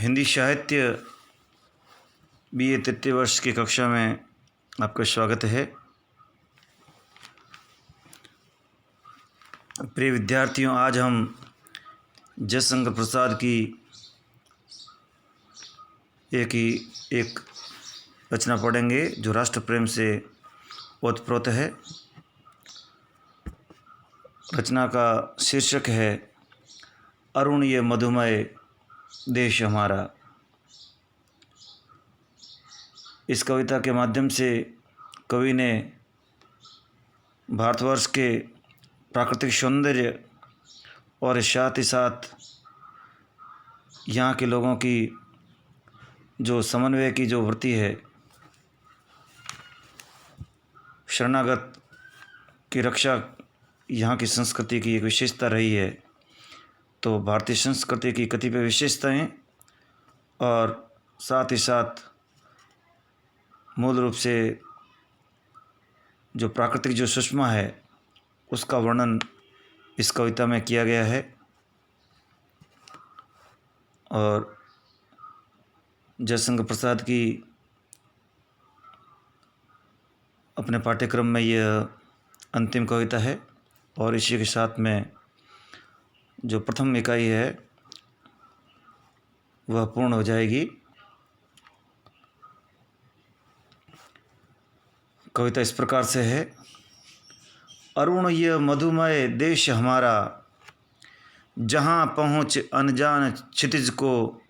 हिंदी साहित्य BA तृतीय वर्ष की कक्षा में आपका स्वागत है। प्रिय विद्यार्थियों, आज हम जयशंकर प्रसाद की एक रचना पढ़ेंगे जो राष्ट्र प्रेम से ओतप्रोत है। रचना का शीर्षक है अरुण ये मधुमय देश हमारा। इस कविता के माध्यम से कवि ने भारतवर्ष के प्राकृतिक सौंदर्य और साथ ही साथ यहाँ के लोगों की जो समन्वय की जो वृत्ति है, शरणागत की रक्षा यहाँ की संस्कृति की एक विशेषता रही है। तो भारतीय संस्कृति की कतिपय विशेषताएं और साथ ही साथ मूल रूप से जो प्राकृतिक जो सुषमा है उसका वर्णन इस कविता में किया गया है। और जयशंकर प्रसाद की अपने पाठ्यक्रम में यह अंतिम कविता है और इसी के साथ में जो प्रथम इकाई है वह पूर्ण हो जाएगी। कविता इस प्रकार से है। अरुण ये मधुमय देश हमारा, जहाँ पहुँच अनजान क्षितिज को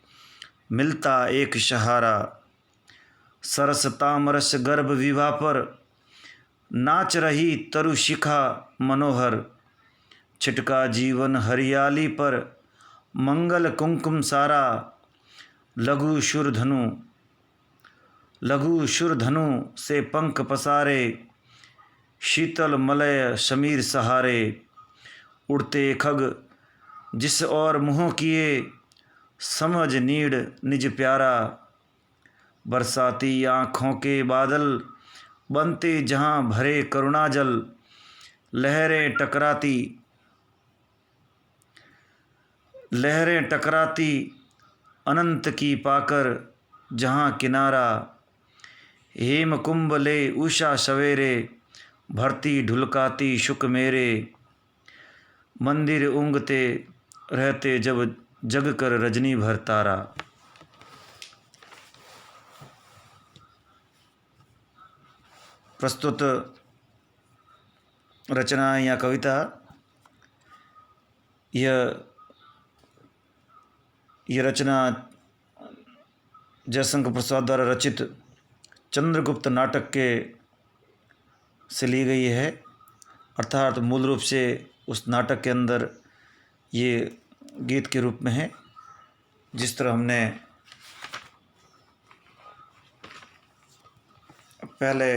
मिलता एक सहारा। सरस तामरस गर्भ विवाह पर नाच रही तरु शिखा मनोहर। छिटका जीवन हरियाली पर मंगल कुंकुम सारा। लघु शुर धनु से पंख पसारे, शीतल मलय समीर सहारे। उड़ते खग जिस और मुँह किए, समझ नीड़ निज प्यारा। बरसाती आँखों के बादल बनते जहाँ भरे करुणाजल। लहरें टकराती अनंत की पाकर जहाँ किनारा। हेम कुंभ ले उषा सवेरे, भरती ढुलकाती शुक मेरे। मंदिर ऊँघते रहते जब जग कर रजनी भर तारा। प्रस्तुत रचना या कविता यह रचना जयशंकर प्रसाद द्वारा रचित चंद्रगुप्त नाटक से ली गई है। अर्थात मूल रूप से उस नाटक के अंदर ये गीत के रूप में है। जिस तरह हमने पहले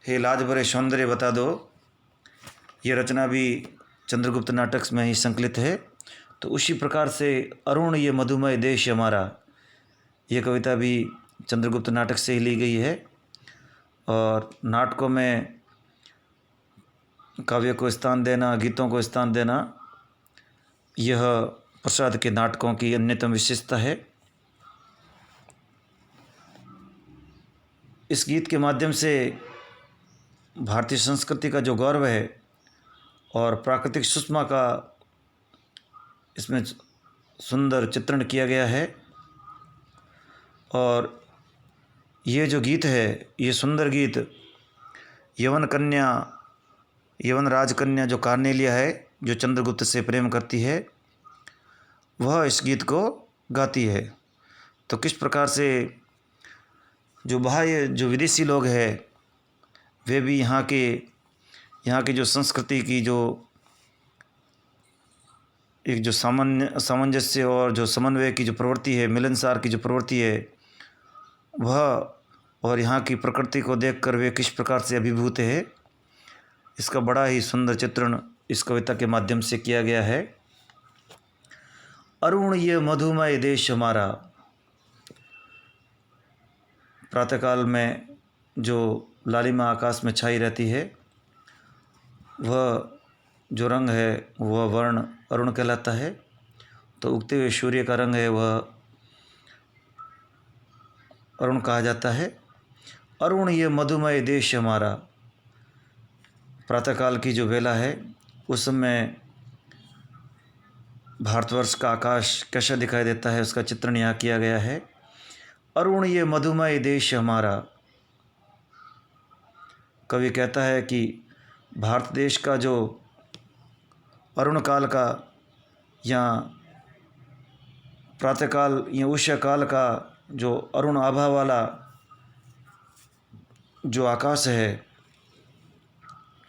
हे लाज भरे सौंदर्य बता दो, ये रचना भी चंद्रगुप्त नाटक में ही संकलित है। तो उसी प्रकार से अरुण ये मधुमय देश हमारा, ये कविता भी चंद्रगुप्त नाटक से ही ली गई है। और नाटकों में काव्य को स्थान देना, गीतों को स्थान देना, यह प्रसाद के नाटकों की अन्यतम विशेषता है। इस गीत के माध्यम से भारतीय संस्कृति का जो गौरव है और प्राकृतिक सुषमा का इसमें सुंदर चित्रण किया गया है। और ये जो गीत है, ये सुंदर गीत यवन राजकन्या जो कार्नेलिया है, जो चंद्रगुप्त से प्रेम करती है, वह इस गीत को गाती है। तो किस प्रकार से जो बाह्य जो विदेशी लोग हैं वे भी यहाँ की जो संस्कृति की जो एक जो सामंजस्य और जो समन्वय की जो प्रवृत्ति है, मिलनसार की जो प्रवृत्ति है, वह और यहाँ की प्रकृति को देखकर वे किस प्रकार से अभिभूत है, इसका बड़ा ही सुंदर चित्रण इस कविता के माध्यम से किया गया है। अरुण ये मधुमय देश हमारा। प्रातःकाल में जो लालिमा आकाश में छाई रहती है, वह जो रंग है वह वर्ण अरुण कहलाता है। तो उगते हुए सूर्य का रंग है वह अरुण कहा जाता है। अरुण ये मधुमय देश हमारा। प्रातःकाल की जो बेला है उस समय भारतवर्ष का आकाश कैसा दिखाई देता है उसका चित्रण यहाँ किया गया है। अरुण ये मधुमय देश हमारा। कवि कहता है कि भारत देश का जो अरुण काल का या प्रातःकाल या उषा काल का जो अरुण आभा वाला जो आकाश है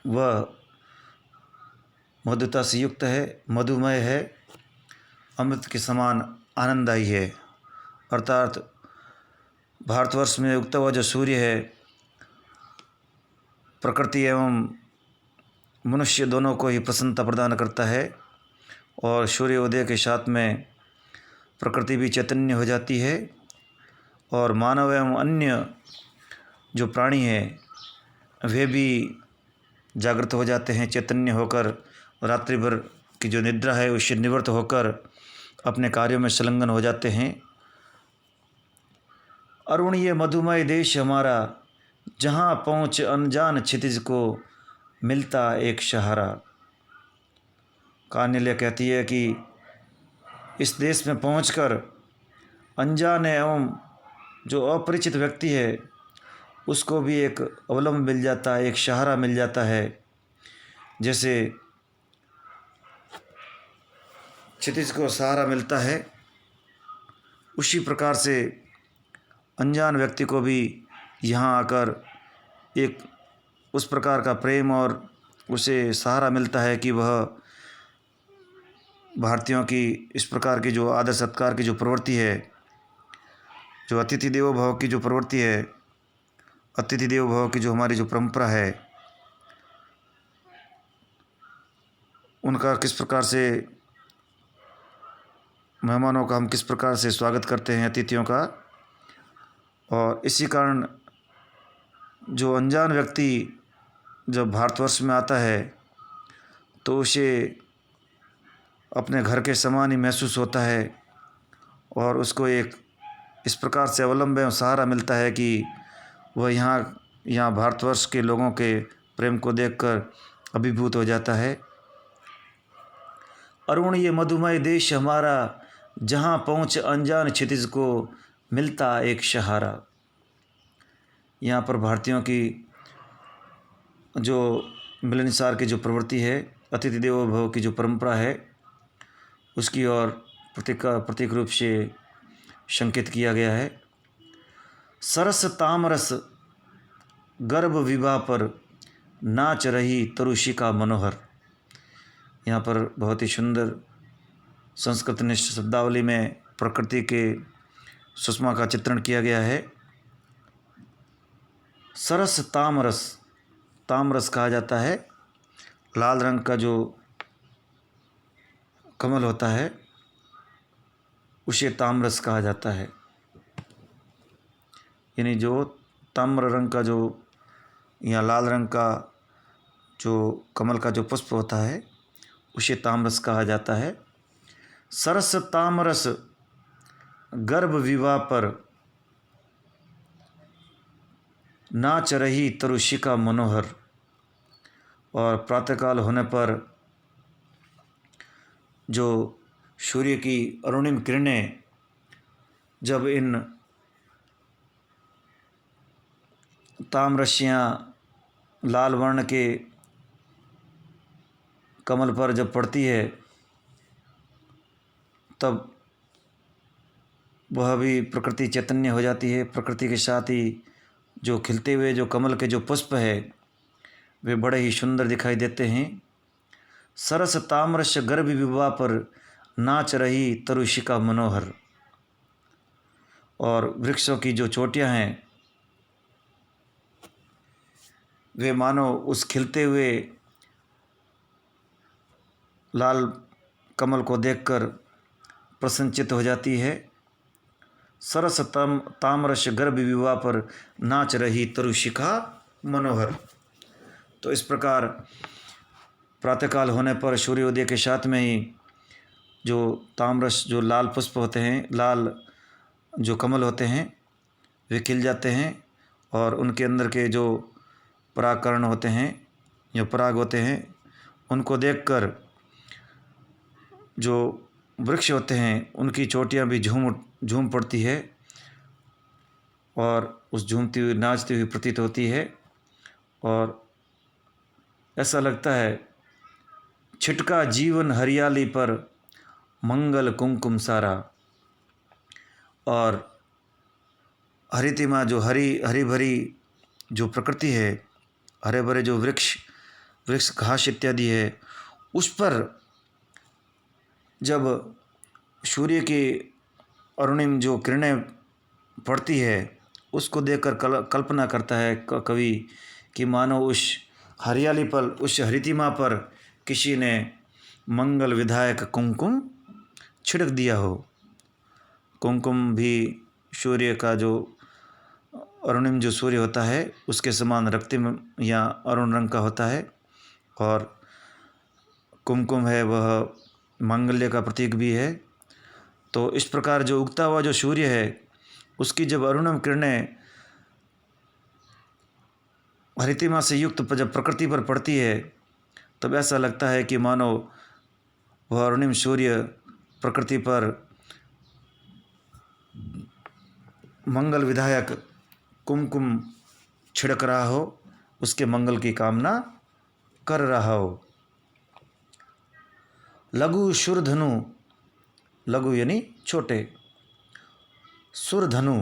वह मधुता से युक्त है, मधुमय है, अमृत के समान आनंददायी है। अर्थात भारतवर्ष में उगता हुआ जो सूर्य है प्रकृति एवं मनुष्य दोनों को ही प्रसन्नता प्रदान करता है और सूर्योदय के साथ में प्रकृति भी चैतन्य हो जाती है और मानव एवं अन्य जो प्राणी हैं वे भी जागृत हो जाते हैं, चैतन्य होकर रात्रि भर की जो निद्रा है उससे निवृत्त होकर अपने कार्यों में संलग्न हो जाते हैं। अरुण ये मधुमय देश हमारा, जहाँ पहुँच अनजान क्षितिज को मिलता एक सहारा। कौंडिन्य कहती है कि इस देश में पहुंचकर अनजान एवं जो अपरिचित व्यक्ति है उसको भी एक अवलंब मिल जाता है, एक सहारा मिल जाता है। जैसे क्षितिज को सहारा मिलता है उसी प्रकार से अनजान व्यक्ति को भी यहाँ आकर एक उस प्रकार का प्रेम और उसे सहारा मिलता है कि वह भारतीयों की इस प्रकार की जो आदर सत्कार की जो प्रवृत्ति है, जो अतिथि देवो भव की जो प्रवृत्ति है, अतिथि देवो भव की जो हमारी जो परंपरा है, उनका किस प्रकार से मेहमानों का हम किस प्रकार से स्वागत करते हैं, अतिथियों का। और इसी कारण जो अनजान व्यक्ति जब भारतवर्ष में आता है तो उसे अपने घर के समान ही महसूस होता है और उसको एक इस प्रकार से अवलंब एवं सहारा मिलता है कि वह यहाँ भारतवर्ष के लोगों के प्रेम को देखकर अभिभूत हो जाता है। अरुण ये मधुमय देश हमारा, जहाँ पहुँच अनजान क्षितिज को मिलता एक सहारा। यहाँ पर भारतीयों की जो मिलनसार की जो प्रवृत्ति है, अतिथि देवो भव की जो परंपरा है, उसकी ओर प्रतीक रूप से संकेत किया गया है। सरस तामरस गर्भ विवाह पर नाच रही तरुषिका मनोहर। यहाँ पर बहुत ही सुंदर संस्कृत निष्ठ शब्दावली में प्रकृति के सुषमा का चित्रण किया गया है। सरस तामरस, तामरस कहा जाता है लाल रंग का जो कमल होता है उसे ताम्रस कहा जाता है। यानी जो ताम्र रंग का जो या लाल रंग का जो कमल का जो पुष्प होता है उसे ताम्रस कहा जाता है। सरस तामरस गर्भ विवाह पर नाच रही तरुषिका मनोहर। और प्रातःकाल होने पर जो सूर्य की अरुणिम किरणें जब इन ताम्रशियाँ लाल वर्ण के कमल पर जब पड़ती है तब वह भी प्रकृति चैतन्य हो जाती है। प्रकृति के साथ ही जो खिलते हुए जो कमल के जो पुष्प है वे बड़े ही सुंदर दिखाई देते हैं। सरस ताम्रश गर्भ विवाह पर नाच रही तरुषिका मनोहर। और वृक्षों की जो चोटियां हैं वे मानो उस खिलते हुए लाल कमल को देखकर प्रसन्नचित्त हो जाती है। सरस ताम्रश गर्भ विवाह पर नाच रही तरुषिका मनोहर। तो इस प्रकार प्रातःकाल होने पर सूर्योदय के साथ में ही जो ताम्रश जो लाल पुष्प होते हैं, लाल जो कमल होते हैं, वे खिल जाते हैं और उनके अंदर के जो परागकण होते हैं, जो पराग होते हैं, उनको देखकर जो वृक्ष होते हैं उनकी चोटियाँ भी झूम पड़ती है और उस झूमती हुई नाचती हुई प्रतीत होती है। और ऐसा लगता है छिटका जीवन हरियाली पर मंगल कुमकुम सारा। और हरितिमा जो हरी भरी जो प्रकृति है, हरे भरे जो वृक्ष घास इत्यादि है, उस पर जब सूर्य की अरुणिम जो किरणें पड़ती है, उसको देखकर कल्पना करता है कवि कि मानो उस हरियाली पर, उस हरितिमा पर किसी ने मंगल विधायक कुमकुम छिड़क दिया हो। कुमकुम भी सूर्य का जो अरुणिम जो सूर्य होता है उसके समान रक्तिम या अरुण रंग का होता है, और कुमकुम है वह मांगल्य का प्रतीक भी है। तो इस प्रकार जो उगता हुआ जो सूर्य है उसकी जब अरुणिम किरणें हरितिमा से युक्त जब प्रकृति पर पड़ती है, तब ऐसा लगता है कि मानो वह अरुणिम सूर्य प्रकृति पर मंगल विधायक कुमकुम छिड़क रहा हो, उसके मंगल की कामना कर रहा हो। लघु सुरधनु, लघु यानी छोटे, सुरधनु,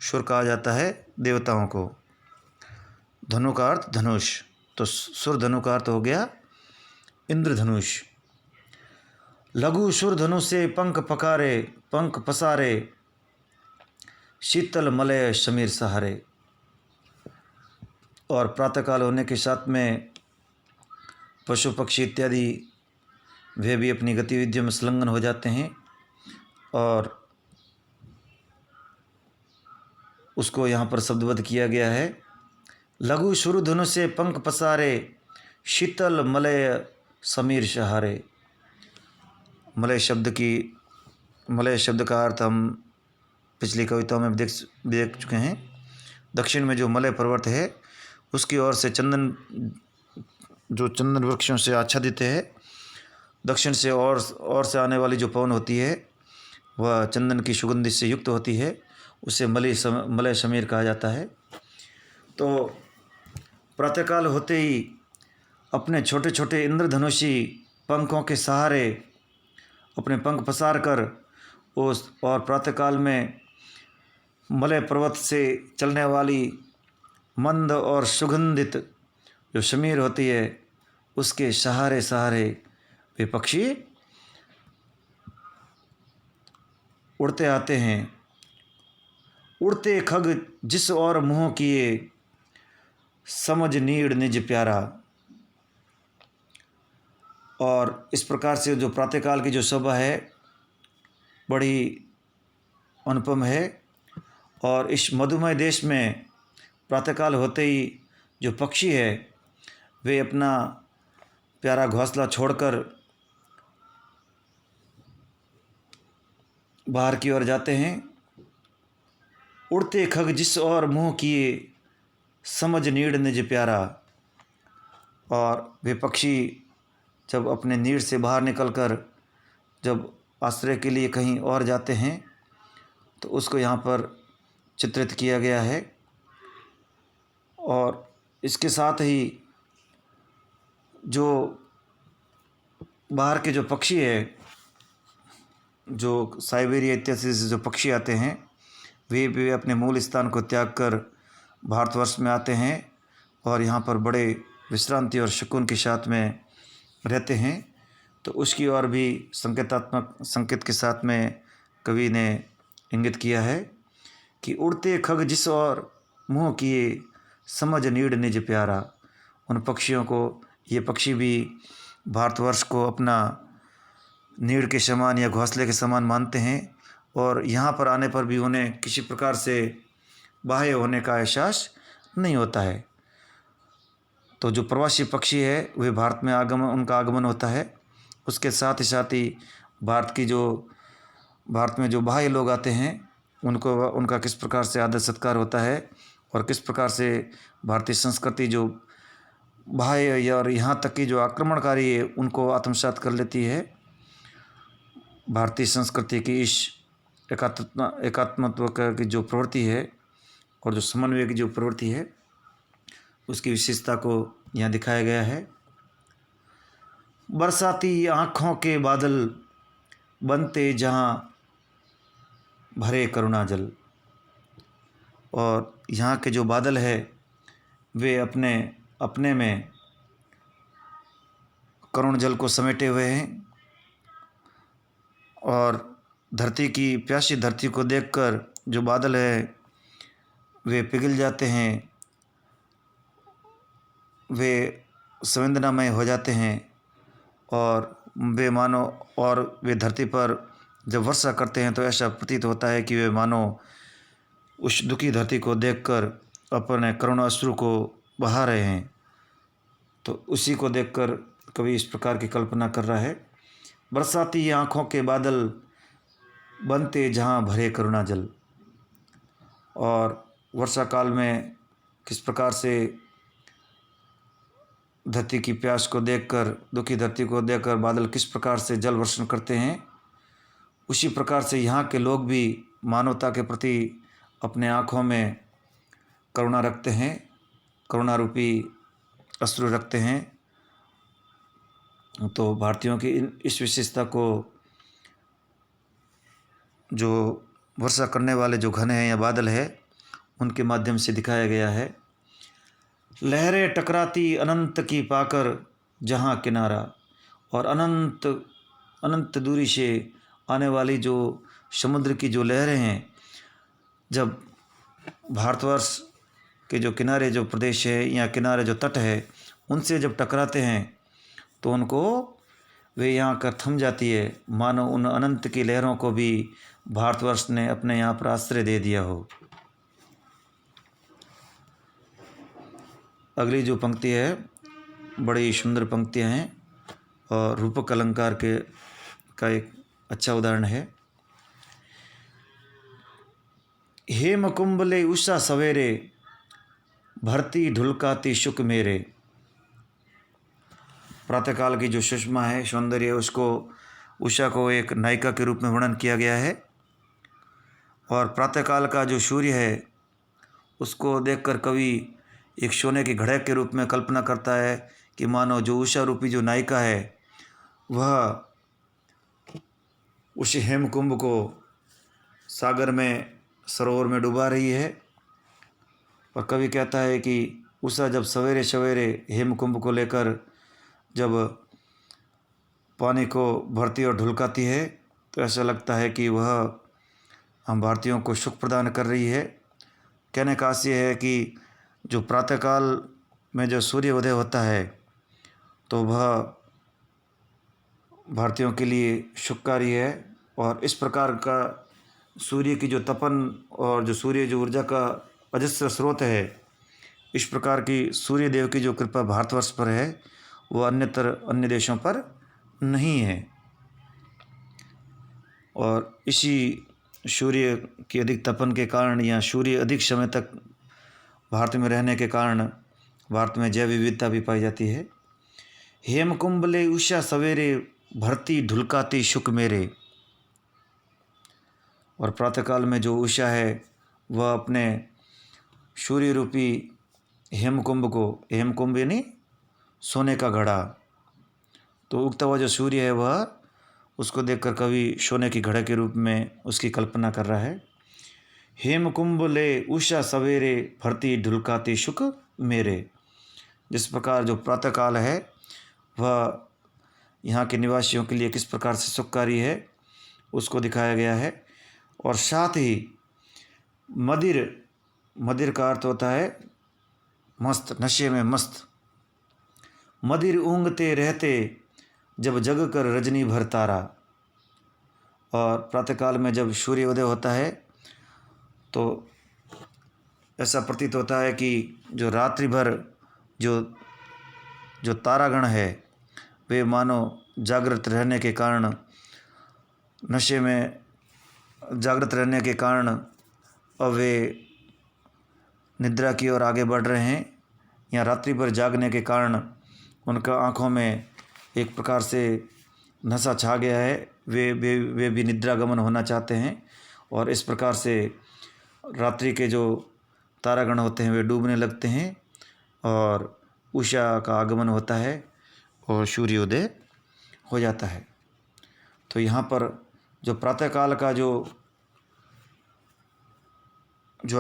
सुर कहा जाता है देवताओं को, धनु का अर्थ धनुष, तो सुरधनु का अर्थ हो गया इंद्रधनुष। लघु सुरधनु से पंख पसारे शीतल मलय समीर सहारे। और प्रातःकाल होने के साथ में पशु पक्षी इत्यादि वे भी अपनी गतिविधियों में संलग्न हो जाते हैं और उसको यहाँ पर शब्दबद्ध किया गया है। लघु सुरधनु से पंख पसारे शीतल मलय समीर सहारे। मलय शब्द का अर्थ हम पिछली कविताओं में देख चुके हैं। दक्षिण में जो मलय पर्वत है उसकी ओर से चंदन वृक्षों से आच्छादित है। दक्षिण से और से आने वाली जो पवन होती है वह चंदन की सुगंधि से युक्त होती है, उसे मलय समीर कहा जाता है। तो प्रातःकाल होते ही अपने छोटे छोटे इंद्रधनुषी पंखों के सहारे अपने पंख पसार कर और प्रातःकाल में मलय पर्वत से चलने वाली मंद और सुगंधित जो समीर होती है उसके सहारे सहारे वे पक्षी उड़ते आते हैं। उड़ते खग जिस और मुँह किए समझ नीड़ निज प्यारा। और इस प्रकार से जो प्रातःकाल की जो शोभा है बड़ी अनुपम है। और इस मधुमय देश में प्रातःकाल होते ही जो पक्षी है वे अपना प्यारा घोंसला छोड़कर बाहर की ओर जाते हैं। उड़ते खग जिस और मुँह किए समझ नीड़ निज प्यारा। और वे पक्षी जब अपने नीड़ से बाहर निकलकर जब आश्रय के लिए कहीं और जाते हैं तो उसको यहाँ पर चित्रित किया गया है। और इसके साथ ही जो बाहर के जो पक्षी है, जो साइबेरिया इत्यादि से जो पक्षी आते हैं वे अपने मूल स्थान को त्याग कर भारतवर्ष में आते हैं और यहाँ पर बड़े विश्रांति और सुकून के साथ में रहते हैं। तो उसकी ओर भी संकेत के साथ में कवि ने इंगित किया है कि उड़ते खग जिस और मुँह किए समझ नीड़ निज प्यारा। उन पक्षियों को, ये पक्षी भी भारतवर्ष को अपना नीड़ के समान या घोंसले के समान मानते हैं और यहाँ पर आने पर भी उन्हें किसी प्रकार से बाह्य होने का एहसास नहीं होता है। तो जो प्रवासी पक्षी है वे भारत में उनका आगमन होता है। उसके साथ ही भारत में जो बाह्य लोग आते हैं उनका किस प्रकार से आदर सत्कार होता है और किस प्रकार से भारतीय संस्कृति जो बाह्य और यहाँ तक कि जो आक्रमणकारी है उनको आत्मसात कर लेती है। भारतीय संस्कृति की इस एकात्मत्व की जो प्रवृत्ति है और जो समन्वय की जो प्रवृत्ति है उसकी विशेषता को यहाँ दिखाया गया है। बरसाती आँखों के बादल बनते जहाँ भरे करुणा जल। और यहाँ के जो बादल है वे अपने अपने में करुण जल को समेटे हुए हैं और धरती की प्यासी धरती को देखकर जो बादल है वे पिघल जाते हैं, वे संवेदनामय हो जाते हैं और वे मानो और वे धरती पर जब वर्षा करते हैं तो ऐसा प्रतीत होता है कि वे मानो उस दुखी धरती को देखकर अपने करुण अश्रु को बहा रहे हैं। तो उसी को देखकर कवि इस प्रकार की कल्पना कर रहा है। बरसाती आँखों के बादल बनते जहाँ भरे करुणा जल। और वर्षा काल में किस प्रकार से धरती की प्यास को देखकर, दुखी धरती को देखकर बादल किस प्रकार से जल वर्षण करते हैं, उसी प्रकार से यहाँ के लोग भी मानवता के प्रति अपने आँखों में करुणा रखते हैं, करुणा रूपी अश्रु रखते हैं। तो भारतीयों की इस विशेषता को जो वर्षा करने वाले जो घने हैं या बादल है उनके माध्यम से दिखाया गया है। लहरें टकराती अनंत की पाकर जहाँ किनारा। और अनंत अनंत दूरी से आने वाली जो समुद्र की जो लहरें हैं, जब भारतवर्ष के जो किनारे जो प्रदेश है या किनारे जो तट है उनसे जब टकराते हैं तो उनको वे यहाँ कर थम जाती है, मानो उन अनंत की लहरों को भी भारतवर्ष ने अपने यहाँ पर आश्रय दे दिया हो। अगली जो पंक्ति है बड़ी सुंदर पंक्तियाँ हैं और रूपक अलंकार का एक अच्छा उदाहरण है। हेम कुंभले उषा सवेरे भरती ढुलकाती शुक मेरे। प्रातःकाल की जो सुषमा है, सौंदर्य है, उसको उषा को एक नायिका के रूप में वर्णन किया गया है। और प्रातःकाल का जो सूर्य है उसको देखकर कवि एक सोने की घड़े के रूप में कल्पना करता है कि मानो जो उषा रूपी जो नायिका है वह उस हेमकुंभ को सागर में, सरोवर में डुबा रही है। और कवि कहता है कि उषा जब सवेरे सवेरे हेमकुंभ को लेकर जब पानी को भरती और ढुलकाती है तो ऐसा लगता है कि वह हम भारतीयों को सुख प्रदान कर रही है। कहने का आशय है कि जो प्रातःकाल में जो सूर्य उदय होता है तो वह भारतीयों के लिए सुखकारी है। और इस प्रकार का सूर्य की जो तपन और जो सूर्य जो ऊर्जा का अजस्र स्रोत है, इस प्रकार की सूर्य देव की जो कृपा भारतवर्ष पर है वो अन्य देशों पर नहीं है। और इसी सूर्य की अधिक तपन के कारण या सूर्य अधिक समय तक भारत में रहने के कारण भारत में जैव विविधता भी पाई जाती है। हेमकुंभले उषा सवेरे भरती ढुलकाती शुक मेरे। और प्रातःकाल में जो उषा है वह अपने सूर्य रूपी हेमकुंभ को, हेमकुंभ यानी सोने का घड़ा, तो उगता हुआ जो सूर्य है वह उसको देखकर कवि सोने की घड़े के रूप में उसकी कल्पना कर रहा है। हेमकुंभ ले उषा सवेरे भरती ढुलकाती शुक मेरे। जिस प्रकार जो प्रातःकाल है वह यहाँ के निवासियों के लिए किस प्रकार से सुखकारी है उसको दिखाया गया है। और साथ ही मदिर, मदिर का अर्थ होता है मस्त, नशे में मस्त। मदिर ऊँघते रहते जब जग कर रजनी भर तारा। और प्रातःकाल में जब सूर्य उदय होता है तो ऐसा प्रतीत होता है कि जो रात्रि भर जो तारागण है वे मानो जागृत रहने के कारण नशे में जागृत रहने के कारण अब वे निद्रा की ओर आगे बढ़ रहे हैं, या रात्रि भर जागने के कारण उनका आँखों में एक प्रकार से नशा छा गया है। वे भी निद्रागमन होना चाहते हैं, और इस प्रकार से रात्रि के जो तारागण होते हैं वे डूबने लगते हैं और उषा का आगमन होता है और सूर्योदय हो जाता है। तो यहाँ पर जो प्रातःकाल का जो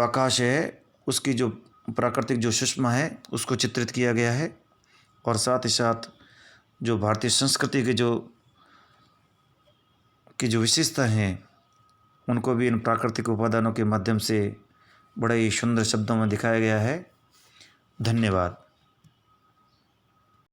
आकाश है उसकी जो प्राकृतिक जो सुषमा है उसको चित्रित किया गया है, और साथ ही साथ जो भारतीय संस्कृति के जो विशेषता हैं उनको भी इन प्राकृतिक उपादानों के माध्यम से बड़े ही सुंदर शब्दों में दिखाया गया है। धन्यवाद।